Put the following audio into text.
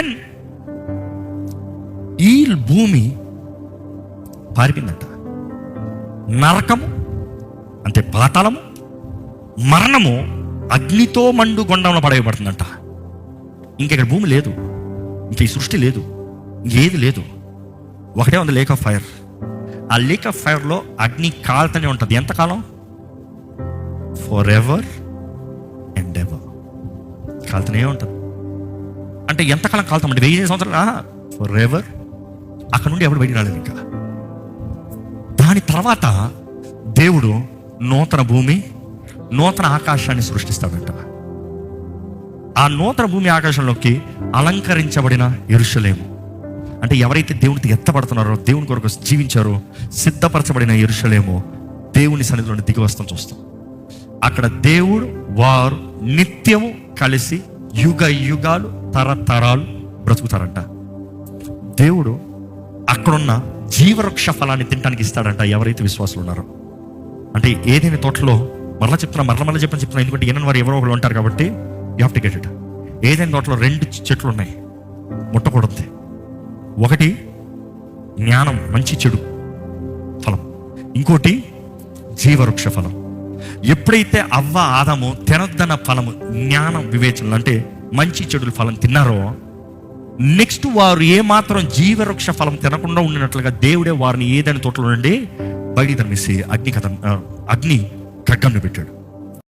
Then ఈ భూమి పారిపోయిందంట. నరకము అంటే పాతాళము, మరణము అగ్నితో మండు గొండంలో పడవేయబడుతుందంట. ఇంకెక్కడ భూమి లేదు, ఇంక ఈ సృష్టి లేదు, ఇంకేది లేదు. ఒకటే ఉంది, లేక్ ఆఫ్ ఫైర్. ఆ లేక్ ఆఫ్ ఫైర్లో అగ్ని కాలుతూనే ఉంటుంది. ఎంతకాలం? ఫర్ ఎవర్ అండ్ ఎవర్ కాలుతూనే ఉంటుంది. అంటే ఎంతకాలం కాలుతామంటే 1000 సంవత్సరాలు? For ever. అక్కడ నుండి ఎవరు బయటికి రాలేదు ఇంకా. దాని తర్వాత దేవుడు నూతన భూమి, నూతన ఆకాశాన్ని సృష్టిస్తాడంట. ఆ నూతన భూమి ఆకాశంలోకి అలంకరించబడిన యెరూషలేము, అంటే ఎవరైతే దేవునికి ఎత్తబడుతున్నారో, దేవుని కొరకు జీవించారో, సిద్ధపరచబడిన యెరూషలేము దేవుని సన్నిధిలోని దిగి వస్తాం చూస్తాం. అక్కడ దేవుడు వారు నిత్యము కలిసి యుగ యుగాలు తరతరాలు బ్రతుకుతారంట. దేవుడు అక్కడున్న జీవవృక్ష ఫలాన్ని తినడానికి ఇస్తాడంట ఎవరైతే విశ్వాసులు ఉన్నారో. అంటే ఏదైనా తోటలో మరలా చెప్తున్నా ఎందుకంటే ఈయన వారు ఎవరో ఒకరు ఉంటారు కాబట్టి you have to get it. ఏదైనా తోటలో 2 చెట్లు ఉన్నాయి, ముట్టకూడదు. ఒకటి జ్ఞానం, మంచి చెడు ఫలం, ఇంకోటి జీవవృక్ష ఫలం. ఎప్పుడైతే అవ్వ ఆదాము తినొద్దన్న ఫలము, జ్ఞానం వివేచనలు అంటే మంచి చెడుల ఫలం తిన్నారో, నెక్స్ట్ వారు ఏమాత్రం జీవవృక్ష ఫలం తినకుండా ఉండినట్లుగా దేవుడే వారిని ఏదైనా తోటలో నుండి బయటికి తరిమేసి అగ్ని ఖడ్గంను పెట్టాడు.